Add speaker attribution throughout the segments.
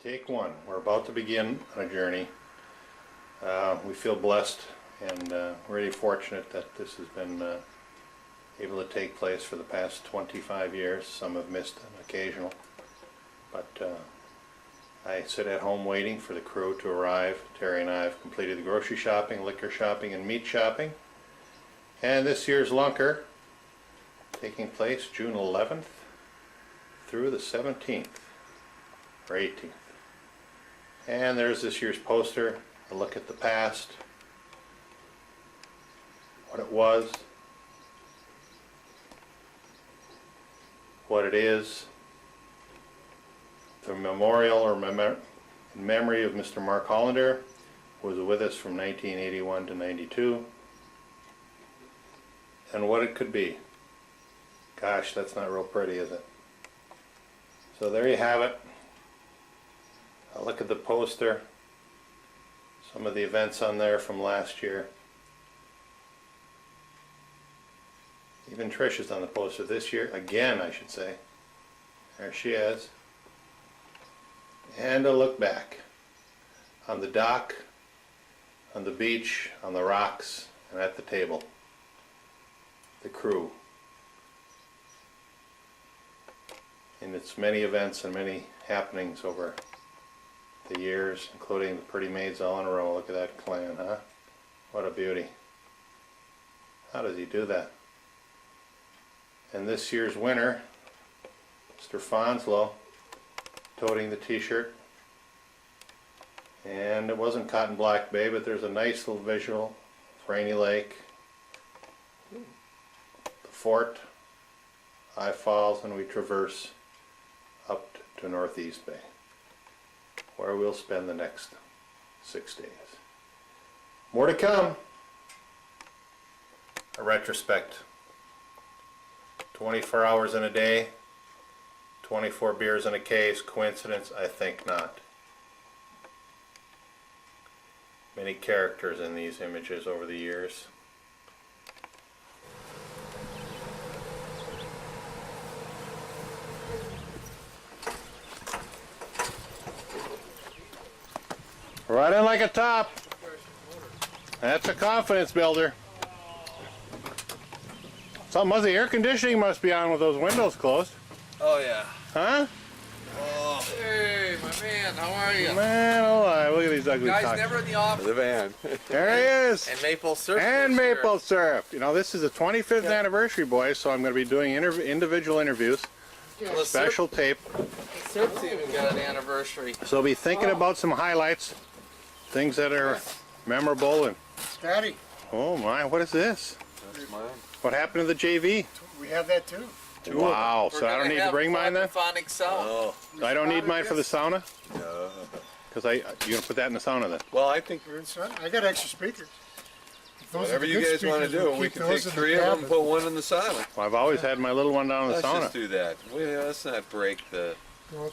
Speaker 1: Take one. We're about to begin on a journey. We feel blessed and really fortunate that this has been able to take place for the past 25 years. Some have missed an occasional, but I sit at home waiting for the crew to arrive. Terry and I have completed the grocery shopping, liquor shopping, and meat shopping. And this year's Lunker, taking place June 11th through the 17th or 18th. And there's this year's poster, a look at the past, what it was, what it is, the memorial or in memory of Mr. Mark Hollander, who was with us from 1981 to 92, and what it could be. Gosh, that's not real pretty, is it? So there you have it. A look at the poster, some of the events on there from last year. Even Trish is on the poster this year, again I should say. There she is. And a look back on the dock, on the beach, on the rocks, and at the table. The crew. In its many events and many happenings over the years, including the pretty maids all in a row. Look at that clan, huh? What a beauty. How does he do that? And this year's winner, Mr. Fonslow, toting the t-shirt. And it wasn't Cotton Black Bay, but there's a nice little visual of Rainy Lake, the fort, High Falls, and we traverse up to Northeast Bay, where we'll spend the next 6 days. More to come. A retrospect. 24 hours in a day, 24 beers in a case. Coincidence? I think not. Many characters in these images over the years. Right in like a top. That's a confidence builder. Something the air conditioning must be on with those windows closed.
Speaker 2: Oh yeah.
Speaker 1: Huh?
Speaker 2: Oh. Hey, my man, how are you?
Speaker 1: Man alive, look at these ugly
Speaker 2: Guys
Speaker 1: tacos.
Speaker 2: never in the office.
Speaker 3: The van.
Speaker 1: There he is.
Speaker 2: And maple syrup.
Speaker 1: And maple syrup. You know, this is the 25th anniversary, boys, so I'm going to be doing individual interviews.
Speaker 2: Yeah.
Speaker 1: Special tape.
Speaker 2: Syrup's even got an anniversary.
Speaker 1: So be thinking about some highlights, things that are memorable. And
Speaker 4: Daddy,
Speaker 1: oh my, what is this?
Speaker 3: That's mine.
Speaker 1: What happened to the JV?
Speaker 4: we have that too.
Speaker 1: Wow, so I don't need to bring mine then?
Speaker 2: Phonic sound.
Speaker 3: Oh.
Speaker 1: I don't need mine for the sauna?
Speaker 3: No.
Speaker 1: Because you're going to put that in the sauna then?
Speaker 3: Well, I think
Speaker 4: I got extra speakers. Those
Speaker 3: whatever
Speaker 4: are the
Speaker 3: you
Speaker 4: good
Speaker 3: guys want to
Speaker 4: speakers,
Speaker 3: do,
Speaker 4: we'll
Speaker 3: we
Speaker 4: keep
Speaker 3: can take
Speaker 4: those in
Speaker 3: 3
Speaker 4: the
Speaker 3: of them and
Speaker 4: cabinet.
Speaker 3: put one in the sauna.
Speaker 1: Well, I've always had my little one down in the
Speaker 3: Let's
Speaker 1: sauna.
Speaker 3: just do that. Let's not break the...
Speaker 4: Go-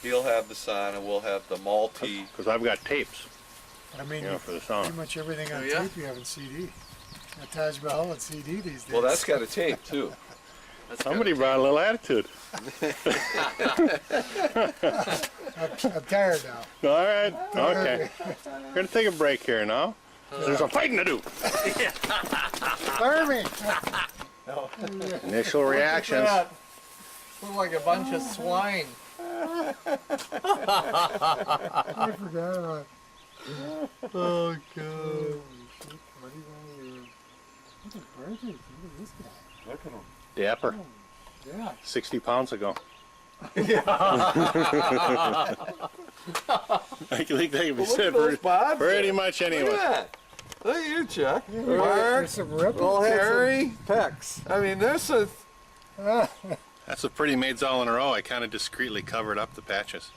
Speaker 3: He'll have the sauna, we'll have the Maltese.
Speaker 1: Because I've got tapes,
Speaker 4: I mean,
Speaker 1: you know, for the
Speaker 4: pretty
Speaker 1: sauna.
Speaker 4: much everything on
Speaker 2: Oh, yeah?
Speaker 4: tape you have in CD. Got Taj Mahal and CD these days.
Speaker 3: Well, that's got a tape too.
Speaker 2: That's
Speaker 1: Somebody
Speaker 2: good.
Speaker 1: brought a little attitude.
Speaker 4: I'm tired now.
Speaker 1: All right, okay. We're going to take a break here now. There's some fighting to do.
Speaker 4: Fire me!
Speaker 1: Initial reactions.
Speaker 2: Look like a bunch of swine.
Speaker 4: I forgot about it. Oh, God. What do you want to do? Look at Burgess. Look at this guy.
Speaker 3: Look at him.
Speaker 1: Dapper.
Speaker 4: Yeah.
Speaker 1: 60 pounds ago. I think they can be said pretty much
Speaker 3: Look
Speaker 1: anyway.
Speaker 3: at that. Look at you, Chuck.
Speaker 4: Mark. There's some ripples.
Speaker 3: Terry. Pecs. I mean, there's a...
Speaker 1: That's a pretty maids all in a row. I kind of discreetly covered up the patches.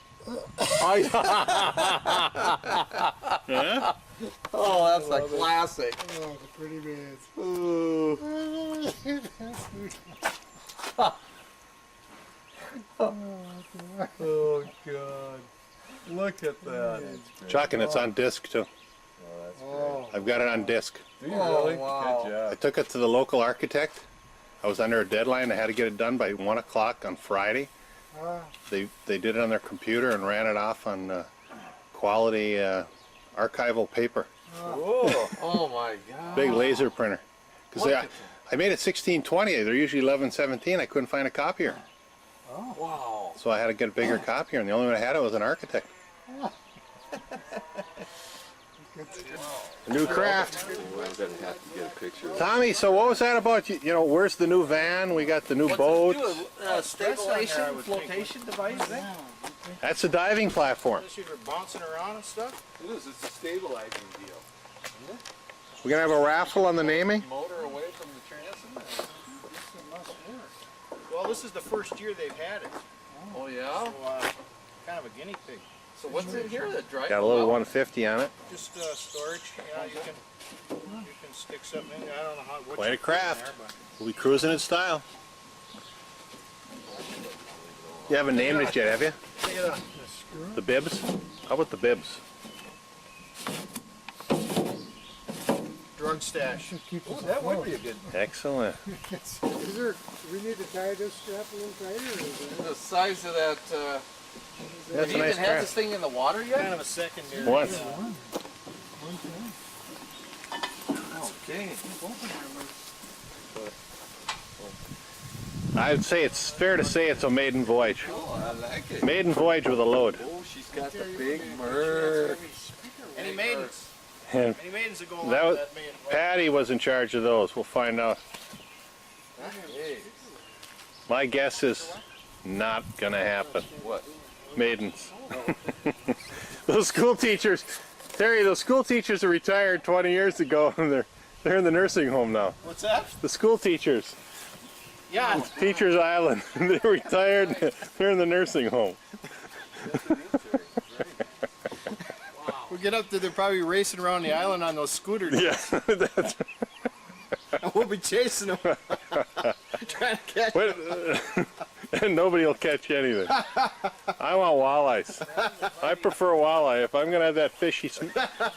Speaker 1: Yeah?
Speaker 2: Oh, that's a classic.
Speaker 4: Oh, the pretty man's.
Speaker 3: Ooh. Oh, God. Look at that.
Speaker 1: Chuck, and it's on disc too.
Speaker 3: Oh, that's
Speaker 4: Oh,
Speaker 1: I've got it on disc.
Speaker 3: great. Do you
Speaker 2: Oh,
Speaker 3: really?
Speaker 2: wow.
Speaker 3: Good
Speaker 1: I
Speaker 3: job.
Speaker 1: took it to the local architect. I was under a deadline. I had to get it done by 1 o'clock on Friday. They did it on their computer and ran it off on quality archival paper.
Speaker 2: Oh my God.
Speaker 1: Big laser printer. Because I made it 1620. They're usually 1117. I couldn't find a copier.
Speaker 2: Wow.
Speaker 1: So I had to get a bigger copier, and the only one that had it was an architect. A new craft.
Speaker 3: I'm gonna have to get a picture.
Speaker 1: Tommy, so what was that about? You know, where's the new van? We got the new boat.
Speaker 2: Stabilization, flotation device thing?
Speaker 1: That's a diving platform.
Speaker 2: You're bouncing around and stuff?
Speaker 3: It is. It's a stabilizing deal.
Speaker 1: We're gonna have a raffle on the naming.
Speaker 3: Motor away from the transom.
Speaker 2: Well, this is the first year they've had it.
Speaker 3: Oh yeah.
Speaker 2: So, kind of a guinea pig.
Speaker 3: So what's in here that drives?
Speaker 1: Got a little 150 on it.
Speaker 2: Just storage. Yeah, you can stick something in there. I don't know what
Speaker 1: Quite a
Speaker 2: you put in
Speaker 1: craft.
Speaker 2: there, but-
Speaker 1: We'll be cruising in style. You haven't named it yet, have you?
Speaker 2: Take it out.
Speaker 1: The bibs? How about the bibs?
Speaker 2: Drug stash.
Speaker 3: Oh, that would be a good.
Speaker 1: Excellent.
Speaker 4: Is there, do we need to tie this strap a little tighter, or is that?
Speaker 3: The size of that.
Speaker 1: That's
Speaker 3: have
Speaker 1: a
Speaker 3: you
Speaker 1: nice
Speaker 3: even had
Speaker 1: craft.
Speaker 3: this thing in the water yet?
Speaker 2: Kind of a secondary.
Speaker 1: Once.
Speaker 4: One thing.
Speaker 3: Okay.
Speaker 1: I'd say it's fair to say it's a maiden voyage.
Speaker 3: Oh, I like it.
Speaker 1: Maiden voyage with a load.
Speaker 3: Oh, she's got the big merc.
Speaker 2: Any maidens?
Speaker 1: And
Speaker 2: Any maidens that go along
Speaker 1: That was-
Speaker 2: with that maiden?
Speaker 1: Patty was in charge of those. We'll find out.
Speaker 3: Hey,
Speaker 1: My guess is not gonna happen.
Speaker 3: what?
Speaker 1: Maidens. Those school teachers, Terry, those school teachers are retired 20 years ago and they're in the nursing home now.
Speaker 2: What's that?
Speaker 1: The school teachers,
Speaker 2: Yeah.
Speaker 1: Teachers Island, they're retired, they're in the nursing home.
Speaker 2: We get up there, they're probably racing around the island on those scooters.
Speaker 1: Yeah, that's
Speaker 2: And we'll be chasing them. Trying to catch
Speaker 1: Wait, and nobody will catch anything. I want walleyes. I prefer walleye. If I'm gonna have that fishy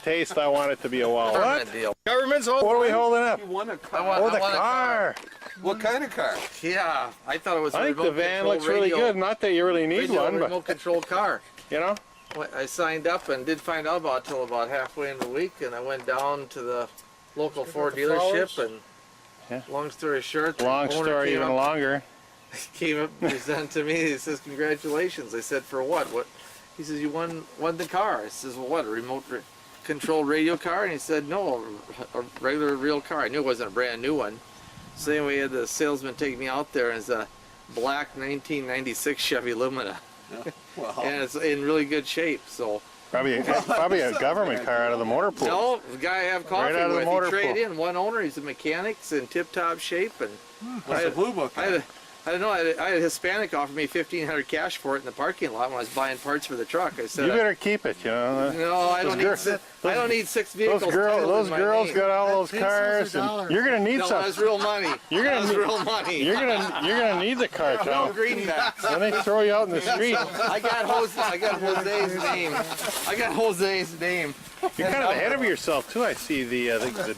Speaker 1: taste, I want it to be a walleye. What?
Speaker 3: Deal.
Speaker 2: Government's holding.
Speaker 1: What are we holding up?
Speaker 3: You want a
Speaker 2: I
Speaker 3: car?
Speaker 2: want-
Speaker 1: Oh, the
Speaker 2: want a
Speaker 1: car.
Speaker 3: What kind of car?
Speaker 2: Yeah, I thought it was.
Speaker 1: I think the van looks really good. Not that you really need one, but
Speaker 2: remote controlled car.
Speaker 1: you know.
Speaker 2: I signed up and didn't find out about it till about halfway in the week, and I went down to the local Ford dealership, and
Speaker 1: Yeah.
Speaker 2: long story short, the
Speaker 1: Long
Speaker 2: owner
Speaker 1: story,
Speaker 2: came
Speaker 1: even
Speaker 2: up,
Speaker 1: longer.
Speaker 2: came up and presented to me. He says, "Congratulations." I said, "For what?" What? He says, "You won the car." I says, "Well, what? A remote controlled radio car?" And he said, "No, a regular real car." I knew it wasn't a brand new one. So anyway, we had the salesman take me out there, and it's a black 1996 Chevy Lumina,
Speaker 3: Well,
Speaker 2: and it's in really good shape. So.
Speaker 1: Probably a government car out of the motor pool.
Speaker 2: No, the guy I have coffee
Speaker 1: Right out of the
Speaker 2: with,
Speaker 1: motor
Speaker 2: he traded
Speaker 1: pool.
Speaker 2: in. One owner, he's a mechanic, he's in tip-top shape, and
Speaker 3: what's the blue book?
Speaker 2: I don't know, I had a Hispanic offer me $1,500 cash for it in the parking lot when I was buying parts for the truck. I said,
Speaker 1: You better keep it, you know.
Speaker 2: no, I don't need
Speaker 1: girls-
Speaker 2: I don't need 6 vehicles.
Speaker 1: Those
Speaker 2: titled in my
Speaker 1: girls
Speaker 2: name.
Speaker 1: got all those
Speaker 4: Pesos or
Speaker 1: cars, and
Speaker 4: dollars?
Speaker 1: you're gonna need
Speaker 2: No,
Speaker 1: some.
Speaker 2: that's real money.
Speaker 1: You're gonna
Speaker 2: That's
Speaker 1: need-
Speaker 2: real money.
Speaker 1: You're gonna need the car,
Speaker 2: No
Speaker 1: Tom.
Speaker 2: greenbacks.
Speaker 1: Then they throw you out in the street.
Speaker 2: I got Jose's name. I got Jose's name.
Speaker 1: You're kind of ahead of yourself too. I see the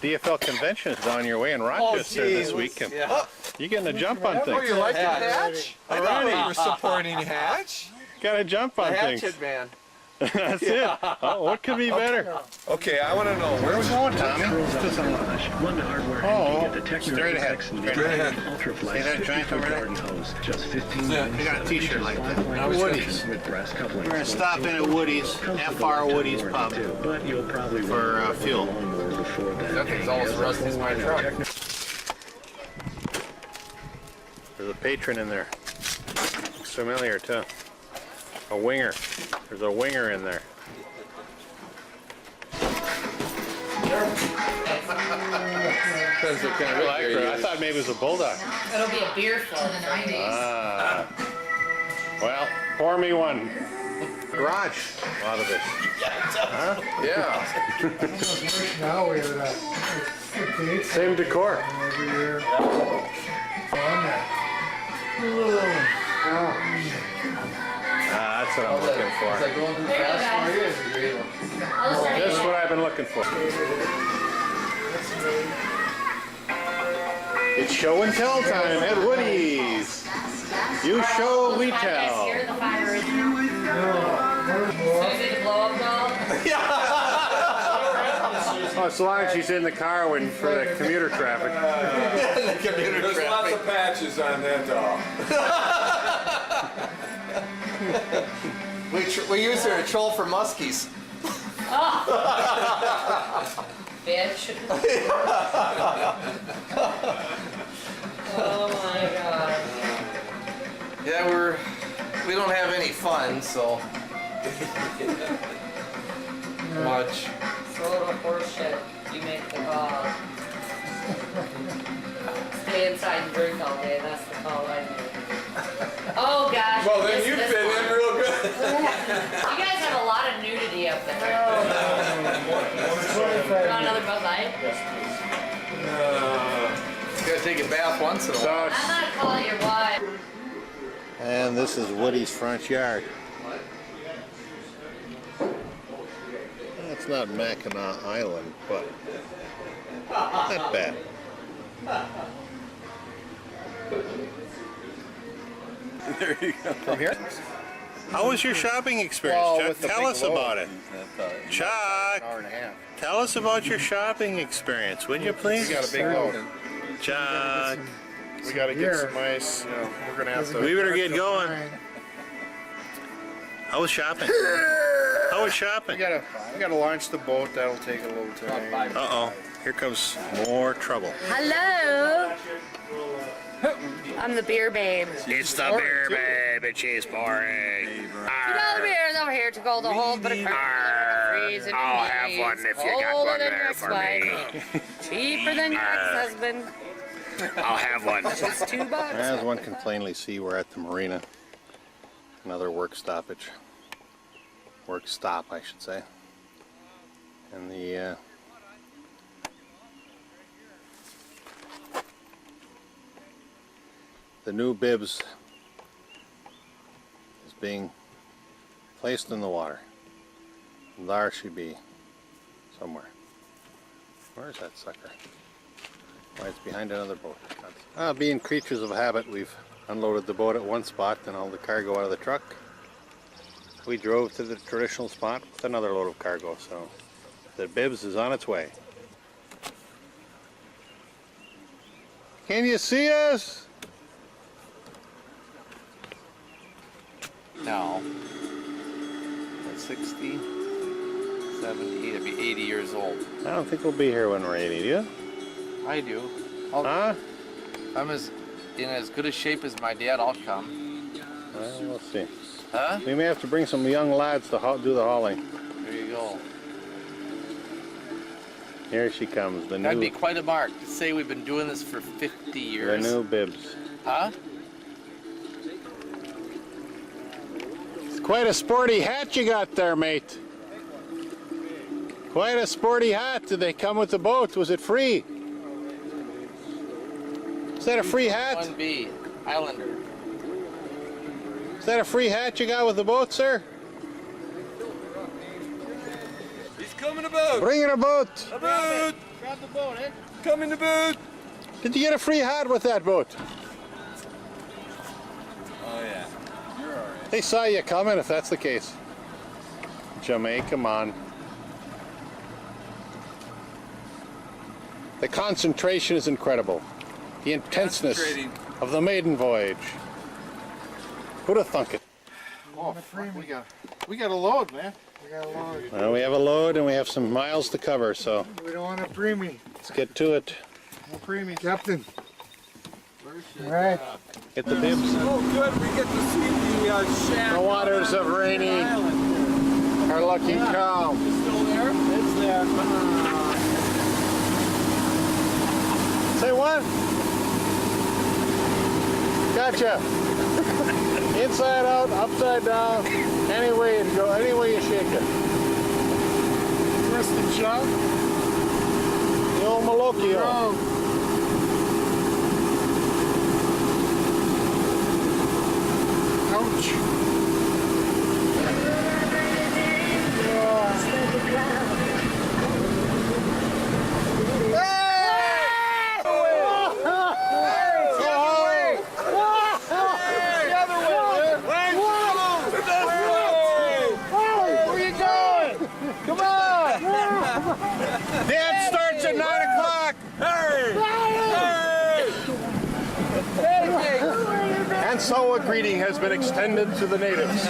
Speaker 1: DFL convention is on your way in Rochester this
Speaker 2: geez.
Speaker 1: weekend.
Speaker 2: Yeah.
Speaker 1: You're getting a jump on
Speaker 3: Oh,
Speaker 1: things.
Speaker 3: you like the
Speaker 2: Hatch.
Speaker 3: hatch? I thought you were supporting Hatch.
Speaker 1: Got a jump
Speaker 2: The
Speaker 1: on things.
Speaker 2: hatchet man.
Speaker 1: That's it. Oh, what could be better?
Speaker 3: Okay, I want to know
Speaker 1: Where are we going,
Speaker 5: Pros
Speaker 1: Tommy?
Speaker 5: Fuselage. One hardware
Speaker 1: Oh,
Speaker 5: you get the Techno
Speaker 1: straight ahead.
Speaker 5: X and
Speaker 1: Straight
Speaker 5: the
Speaker 3: ahead.
Speaker 5: Ultraflex
Speaker 1: See that giant
Speaker 5: 50-foot
Speaker 1: over there?
Speaker 5: garden hose. Just 15
Speaker 3: Yeah,
Speaker 5: minutes.
Speaker 1: I got a t-shirt like that.
Speaker 5: Five-line
Speaker 1: Woody's.
Speaker 5: construction with brass couplings.
Speaker 1: We're gonna stop in at Woody's, FR Woody's Pub,
Speaker 5: But you'll probably
Speaker 1: for,
Speaker 5: want to
Speaker 1: fuel.
Speaker 5: learn more before that.
Speaker 2: That thing's almost as rusty as my truck.
Speaker 1: There's a patron in there. Looks familiar too. A winger. There's a winger in there.
Speaker 3: Depends what kind of rig you're
Speaker 1: I
Speaker 3: using.
Speaker 1: thought maybe it was a bulldog.
Speaker 6: It'll be a beer float in the 90s.
Speaker 1: Ah. Well, pour me one. Garage. A lot of it.
Speaker 3: Yeah.
Speaker 4: Now we have that. Dates
Speaker 1: Same decor.
Speaker 4: every year. On there.
Speaker 1: Ah, that's what I'm looking for.
Speaker 2: going too fast for you? Is it great?
Speaker 6: I'll start
Speaker 1: That's
Speaker 6: again.
Speaker 1: what I've been looking for. It's show and tell time at Woody's. You show, we
Speaker 6: Guys
Speaker 1: tell.
Speaker 6: here, the fire is now. So is it the blow up doll?
Speaker 1: Oh, so long as she's in the car when for the commuter traffic.
Speaker 3: There's lots of patches on that doll.
Speaker 2: We use her to troll for muskies.
Speaker 6: Bitch. Oh my god.
Speaker 2: Yeah, we don't have any fun, so much.
Speaker 6: It's a little horse shit. You make the call. Stay inside and drink all day. That's the call I make. Oh gosh.
Speaker 3: Well, then
Speaker 6: this-
Speaker 3: you
Speaker 6: this
Speaker 3: fit
Speaker 6: one.
Speaker 3: in real good.
Speaker 6: You guys have a lot of nudity up there. You want another Bud Light?
Speaker 2: You gotta take a bath once in a while.
Speaker 6: I'm not calling your wife.
Speaker 1: And this is Woody's front yard. It's not Mackinac Island, but not bad.
Speaker 2: There you go. From here?
Speaker 1: How was your shopping experience,
Speaker 2: Well,
Speaker 1: Chuck?
Speaker 2: with the
Speaker 1: Tell
Speaker 2: big
Speaker 1: us
Speaker 2: load,
Speaker 1: about it. Chuck,
Speaker 2: Hour and a half.
Speaker 1: tell us about your shopping experience, would you please?
Speaker 7: We got a big load.
Speaker 1: Chuck,
Speaker 7: We got to get some ice. You know, we're gonna have to.
Speaker 1: we better get going. How was shopping? How was shopping?
Speaker 7: We gotta launch the boat. That'll take a little time.
Speaker 1: Uh-oh, here comes more trouble.
Speaker 8: Hello. I'm the beer babe.
Speaker 1: It's the beer babe, and she's pouring.
Speaker 8: You know the beer's over here to go the whole but freeze.
Speaker 1: I'll have one if you got one there for me.
Speaker 8: Cheaper than your ex-husband.
Speaker 1: I'll have one.
Speaker 8: Just $2.
Speaker 1: As one can plainly see, we're at the marina. Another work stoppage. Work stop, I should say. And the new bibs is being placed in the water. And there she be, somewhere. Where's that sucker? Why, it's behind another boat. Being creatures of habit, we've unloaded the boat at one spot and all the cargo out of the truck. We drove to the traditional spot with another load of cargo, so the bibs is on its way. Can you see us?
Speaker 2: No. At 60, 70, I'd be 80 years old.
Speaker 1: I don't think we'll be here when we're 80, do you?
Speaker 2: I do.
Speaker 1: Huh?
Speaker 2: I'm in as good a shape as my dad. I'll come.
Speaker 1: Well, we'll see.
Speaker 2: Huh?
Speaker 1: We may have to bring some young lads to do the hauling.
Speaker 2: There you go.
Speaker 1: Here she comes, the
Speaker 2: That'd be
Speaker 1: new,
Speaker 2: quite a mark to say we've been doing this for 50
Speaker 1: the
Speaker 2: years.
Speaker 1: new bibs.
Speaker 2: Huh?
Speaker 1: It's quite a sporty hat you got there, mate. Quite a sporty hat. Did they come with the boat? Was it free? Is that a free hat?
Speaker 2: 1B, Islander.
Speaker 1: Is that a free hat you got with the boat, sir?
Speaker 3: He's coming about.
Speaker 1: Bring in a boat.
Speaker 3: About.
Speaker 4: Grab the boat, eh?
Speaker 3: Coming about.
Speaker 1: Did you get a free hat with that boat?
Speaker 3: Oh yeah.
Speaker 1: They saw you coming, if that's the case. Jamaica, man. The concentration is incredible. The intenseness
Speaker 3: Concentrating.
Speaker 1: of the maiden voyage. Who'd have thunk it?
Speaker 7: Oh, fuck, we got a load, man.
Speaker 4: We got a load.
Speaker 1: Well, we have a load and we have some miles to cover, so
Speaker 4: We don't want a preemie.
Speaker 1: let's get to it.
Speaker 4: No preemie, Captain. All right.
Speaker 1: Get the bibs.
Speaker 3: Oh, good. We get to see the shack.
Speaker 1: The waters of rainy, our lucky cow.
Speaker 3: Still there?
Speaker 4: It's there.
Speaker 1: Say what? Gotcha. Inside out, upside down, any way you go, any way you shake it.
Speaker 4: Twist and shove.
Speaker 1: The old Malocchio.
Speaker 4: Oh. Ouch.
Speaker 3: Come on! Dance starts at 9 o'clock!
Speaker 7: And so a greeting has been extended to the natives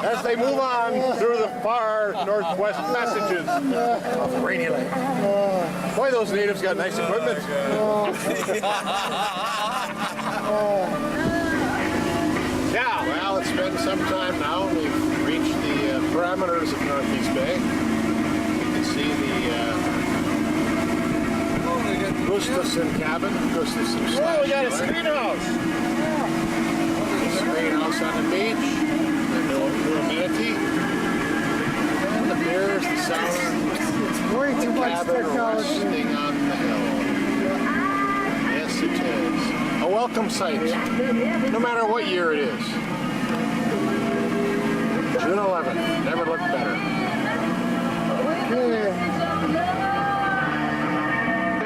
Speaker 7: as they move on through the far northwest passages of Rainy Lake. Boy, those natives got nice equipment. Yeah, well, it's been some time now. We've reached the parameters of Northeast Bay. You can see the Gustafson cabin, Gustafson
Speaker 3: Oh, we got a screen house!
Speaker 7: Screen house on the beach, the new amenity, and the beers, the sauna,
Speaker 4: It's way too much
Speaker 7: cabin
Speaker 4: technology.
Speaker 7: resting on the hill. Yes, it is. A welcome sight, no matter what year it is. June 11th, never looked better.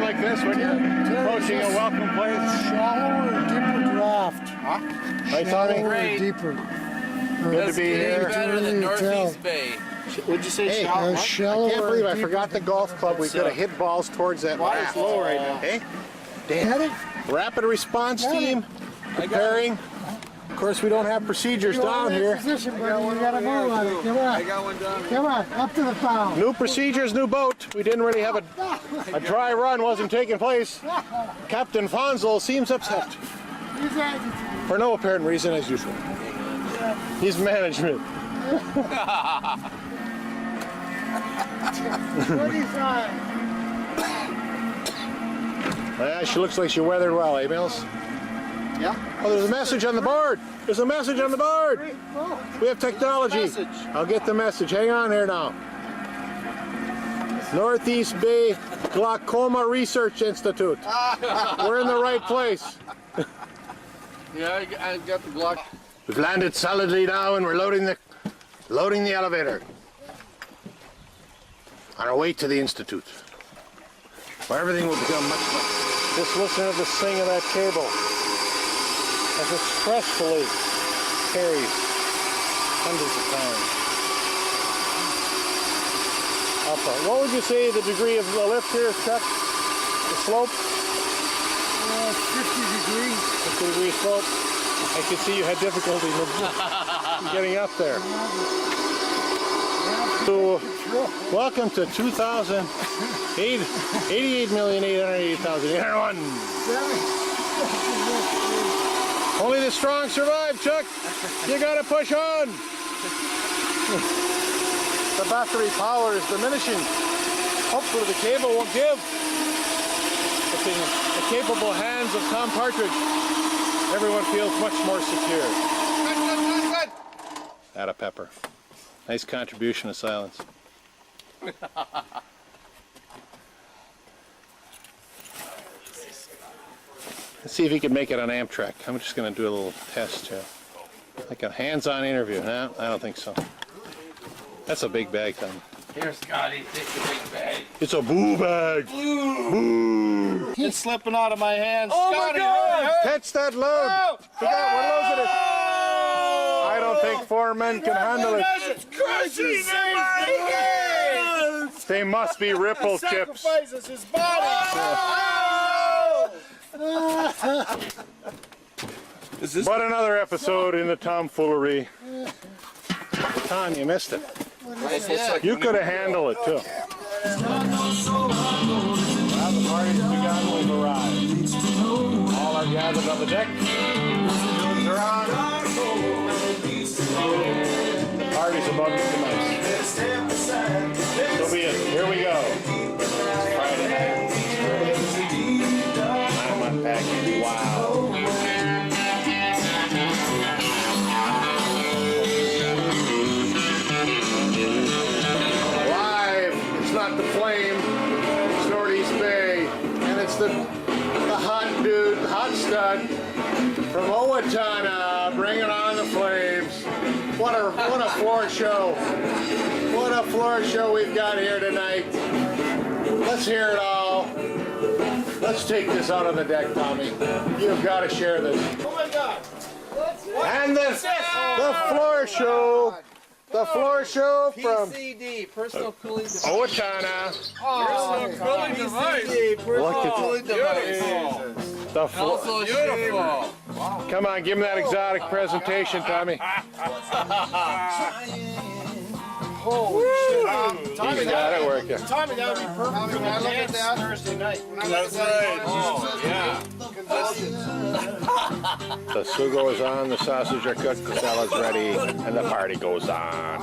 Speaker 7: Like this when you're approaching a welcome place.
Speaker 4: Shallower or deeper draft?
Speaker 7: Right, Tommy?
Speaker 4: Shallower or
Speaker 2: Great.
Speaker 4: deeper?
Speaker 7: Good to be here.
Speaker 2: Better than
Speaker 4: Really tell.
Speaker 2: Northeast Bay.
Speaker 3: What'd you say,
Speaker 7: Hey,
Speaker 3: Sean?
Speaker 7: I
Speaker 4: Shallower
Speaker 7: can't believe I
Speaker 4: or deeper?
Speaker 7: forgot the golf club. We could have hit balls towards that
Speaker 3: Water's
Speaker 7: raft.
Speaker 3: low right now.
Speaker 7: Hey,
Speaker 4: Get it?
Speaker 7: rapid response
Speaker 4: Got it.
Speaker 7: team preparing. Of course, we don't have procedures down here.
Speaker 4: Position, buddy. You gotta move on it. Come on.
Speaker 3: got one down.
Speaker 4: Come on. Up to the foul.
Speaker 7: New procedures, new boat. We didn't really have a dry run. Wasn't taking place. Captain Fonzel seems upset
Speaker 4: He's agitated.
Speaker 7: for no apparent reason, as usual. He's management.
Speaker 4: What do you find?
Speaker 7: She looks like she weathered well, eh, Mills?
Speaker 3: Yeah.
Speaker 7: Oh, there's a message on the board. There's a message on the board. We have technology. I'll get the message. Hang on here now. Northeast Bay Glaucoma Research Institute. We're in the right place.
Speaker 2: Yeah, I got the Glock.
Speaker 7: We've landed solidly now and we're loading the elevator. On our way to the Institute, where everything will become much better. Just listen to the sing of that cable as it stressfully carries hundreds of pounds. Up. What would you say the degree of the lift here, Chuck? The slope?
Speaker 4: 50 degrees.
Speaker 7: 50 degree slope. I could see you had difficulty getting up there. So, welcome to 88,880,801. Only the strong survive, Chuck. You gotta push on. The battery power is diminishing. Hopefully the cable won't give. But in the capable hands of Tom Partridge, everyone feels much more secure. Atta Pepper. Nice contribution of silence. Let's see if he can make it on Amtrak. I'm just going to do a little test here. Like a hands-on interview. No, I don't think so. That's a big bag, Tom.
Speaker 2: Here, Scotty, take the big bag.
Speaker 7: It's a boo bag. Boo.
Speaker 3: It's slipping out of my hands.
Speaker 2: Oh,
Speaker 3: Scotty,
Speaker 2: my God.
Speaker 3: hurry.
Speaker 7: Catch that load. We got one loads of it. I don't think 4 men can handle it.
Speaker 3: It's crushing
Speaker 7: They must be ripple chips.
Speaker 3: Sacrifices his body.
Speaker 7: But another episode in the tomfoolery. Tom, you missed it. You could have handled it too. Well, the party's begun. We've arrived. All are gathered on the deck. Rooms are on. The party's about to commence. So be it. Here we go. It's Friday night. I'm unpacking. Wow. Not the flame, it's Northeast Bay, and it's the hot dude, hot stud from Owatonna, bringing on the flames. What a floor show! What a floor show we've got here tonight. Let's hear it all. Let's take this out on the deck, Tommy. You've got to share this.
Speaker 3: Oh my God.
Speaker 7: And the floor show The floor show from
Speaker 2: PCD, personal cooling device.
Speaker 7: Owatonna.
Speaker 2: Personal cooling device.
Speaker 7: Look at
Speaker 2: Cooling device.
Speaker 7: the floor.
Speaker 2: Also beautiful.
Speaker 7: Come on, give him that exotic presentation, Tommy.
Speaker 4: Holy shit. Tommy,
Speaker 7: He's got it working.
Speaker 4: Tommy, that would be perfect for the dance Thursday night.
Speaker 2: That's right. Oh, yeah.
Speaker 7: The sugo is on, the sausage are cooked, the salad's ready, and the party goes on.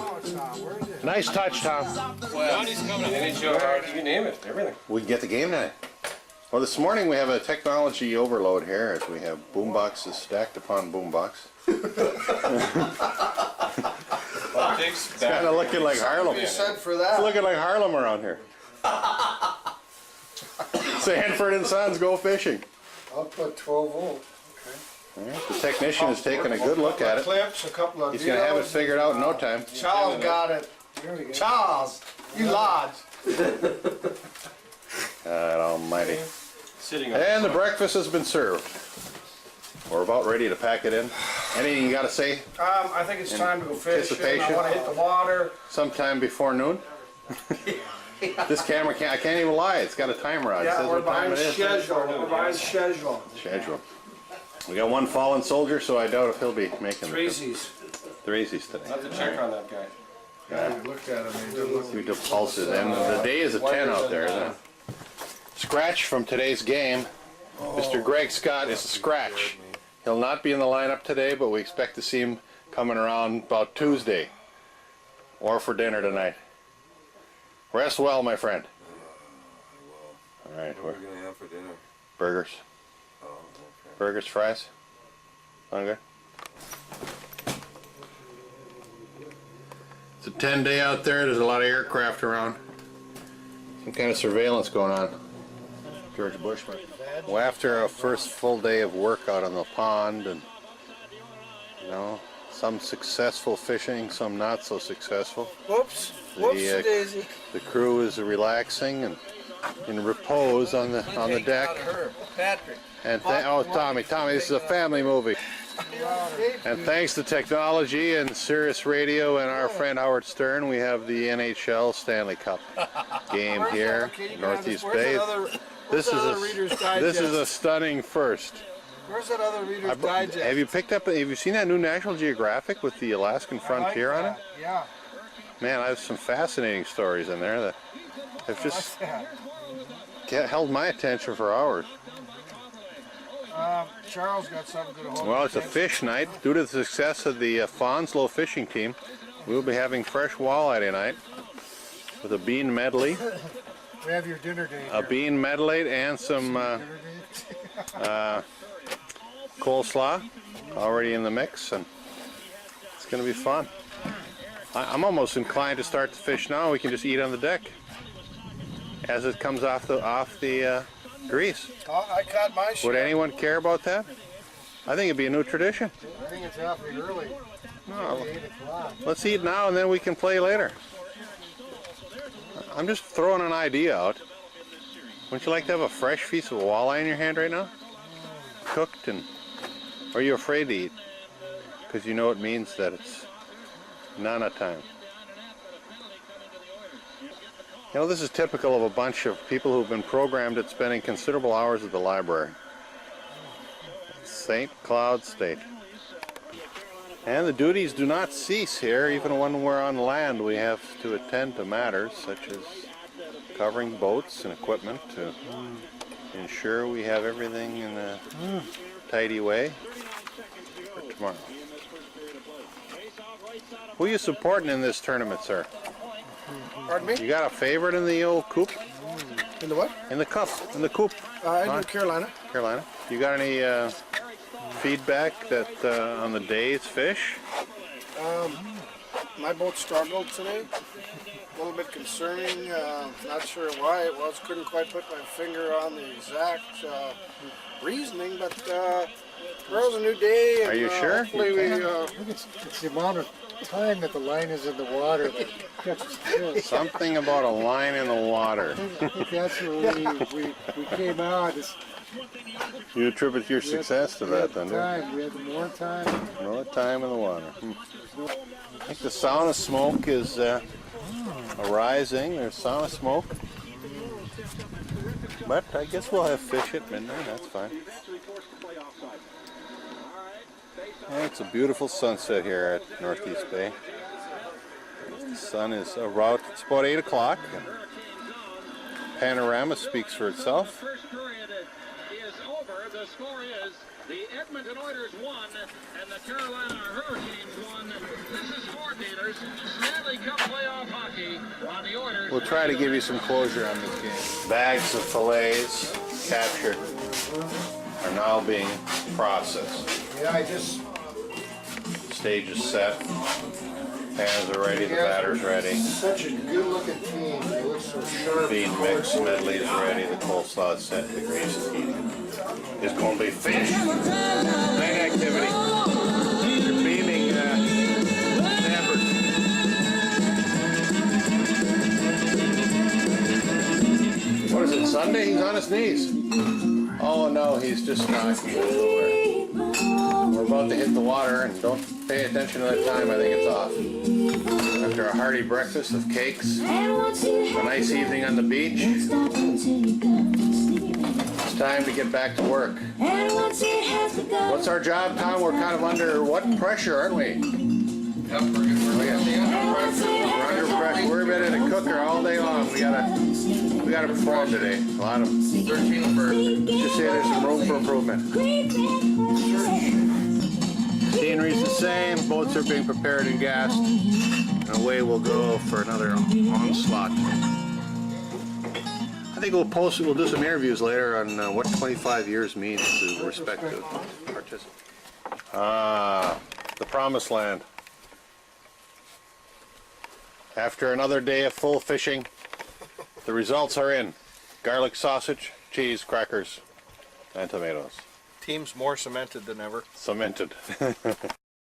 Speaker 7: Nice touch, Tom.
Speaker 3: Johnny's coming. NHL, you name it, everything.
Speaker 1: We can get the game night. Well, this morning we have a technology overload here as we have boomboxes stacked upon boombox.
Speaker 3: It's
Speaker 1: Kind of looking like Harlem. It's
Speaker 4: Said for that.
Speaker 1: looking like Harlem around here. Sanford and Sons go fishing.
Speaker 4: I'll put 12 volt.
Speaker 1: All right, the technician has taken a good look at it.
Speaker 4: Clips, a couple of
Speaker 1: He's going to have it figured out in no time.
Speaker 4: Charles got it. Charles, you lodge.
Speaker 1: God almighty.
Speaker 3: Sitting on
Speaker 1: And the breakfast has been served. We're about ready to pack it in. Anything you got to say?
Speaker 4: I think it's time to go fishing. I want to hit the water.
Speaker 1: Sometime before noon? This camera can't, I can't even lie. It's got a timer on it. It
Speaker 4: Yeah,
Speaker 1: says
Speaker 4: we're
Speaker 1: what time
Speaker 4: behind
Speaker 1: it is.
Speaker 4: schedule. We're behind schedule.
Speaker 1: Schedule. We got one fallen soldier, so I doubt if he'll be making the trip.
Speaker 4: Threesies.
Speaker 1: Threesies today.
Speaker 3: I have to check on that guy.
Speaker 4: Yeah, you looked at him. He did look.
Speaker 1: We do pulses, and the day is a 10 out there, isn't it? Scratch from today's game. Mr. Greg Scott is a scratch. He'll not be in the lineup today, but we expect to see him coming around about Tuesday or for dinner tonight. Rest well, my friend. All right,
Speaker 3: What are we gonna have for dinner?
Speaker 1: burgers.
Speaker 3: Oh, okay.
Speaker 1: Burgers, fries. Sound good? It's a 10-day out there. There's a lot of aircraft around. Some kind of surveillance going on. George Bushman. Well, after a first full day of work out on the pond, and you know, some successful fishing, some not so successful.
Speaker 4: Whoops.
Speaker 1: The,
Speaker 4: Daisy.
Speaker 1: The crew is relaxing and in repose on the deck.
Speaker 2: Patrick.
Speaker 1: And Tommy, this is a family movie. And thanks to technology and Sirius Radio and our friend Howard Stern, we have the NHL Stanley Cup game here, Northeast Bay. This is a stunning first.
Speaker 4: Where's that other Reader's Digest?
Speaker 1: Have you picked up? Have you seen that new National Geographic with the Alaskan frontier on it?
Speaker 4: Yeah.
Speaker 1: Man, I have some fascinating stories in there that have just held my attention for hours.
Speaker 4: Charles got something good to hold.
Speaker 1: Well, it's a fish night. Due to the success of the Fonslow fishing team, we'll be having fresh walleye tonight with a bean medley.
Speaker 4: We have your dinner date.
Speaker 1: A bean medley and some coleslaw already in the mix, and it's going to be fun. I'm almost inclined to start the fish now. We can just eat on the deck as it comes off the grease.
Speaker 4: Oh, I caught my share.
Speaker 1: Would anyone care about that? I think it'd be a new tradition.
Speaker 4: I think it's awfully early.
Speaker 1: No,
Speaker 4: 8 o'clock.
Speaker 1: let's eat now and then we can play later. I'm just throwing an idea out. Wouldn't you like to have a fresh piece of walleye in your hand right now? Cooked, and or are you afraid to eat? Because you know it means that it's nana time. You know, this is typical of a bunch of people who've been programmed at spending considerable hours at the library. St. Cloud State. And the duties do not cease here. Even when we're on land, we have to attend to matters such as covering boats and equipment to ensure we have everything in a tidy way for tomorrow. Who are you supporting in this tournament, sir?
Speaker 4: Pardon me?
Speaker 1: You got a favorite in the old coop?
Speaker 4: In the what?
Speaker 1: In the cup, in the coop,
Speaker 4: I do Carolina.
Speaker 1: Carolina. You got any feedback that on the day's fish?
Speaker 4: My boat struggled today. A little bit concerning. Not sure why it was. Couldn't quite put my finger on the exact reasoning, but
Speaker 7: Tomorrow's a new day.
Speaker 1: Are you sure?
Speaker 7: Hopefully we,
Speaker 4: I think it's the amount of time that the line is in the water that catches the fish.
Speaker 1: Something about a line in the water.
Speaker 4: I think that's where we came out.
Speaker 1: You attribute your success to that, then, don't
Speaker 4: We had more time.
Speaker 1: you? More time in the water. I think the sound of smoke is arising. There's sound of smoke. But I guess we'll have fish at midnight. That's fine. Yeah, it's a beautiful sunset here at Northeast Bay. The sun is about, it's about 8 o'clock. Panorama speaks for itself.
Speaker 9: First period is over. The score is the Edmonton Oilers won and the Carolina Hurricanes won. This is coordinators Stanley Cup playoff hockey on the Oilers.
Speaker 1: We'll try to give you some closure on this game. Bags of fillets captured are now being processed.
Speaker 7: yeah, I just,
Speaker 1: Stage is set. Pans are ready. The batter's ready.
Speaker 7: such a good looking team. They look so sharp.
Speaker 1: Bean mix medley is ready. The coleslaw is set. The grease is heating. It's going to be fish. Night activity. They're beaming snappers. What is it, Sunday? He's on his knees. Oh no, he's just knocking it over. We're about to hit the water, and don't pay attention to that time. I think it's off. After a hearty breakfast of cakes, a nice evening on the beach, it's time to get back to work. What's our job, Tom? We're kind of under what pressure, aren't we?
Speaker 2: Yep, we're
Speaker 1: We're under pressure. We're ready to cooker all day long. We gotta perform today. A lot of
Speaker 2: 13 for
Speaker 1: just say there's some room for improvement. Scenery's the same. Boats are being prepared and gassed, and away we'll go for another onslaught. I think we'll do some interviews later on what 25 years means to respective participants. The promised land. After another day of full fishing, the results are in. Garlic sausage, cheese, crackers, and tomatoes.
Speaker 3: Team's more cemented than ever.
Speaker 1: Cemented.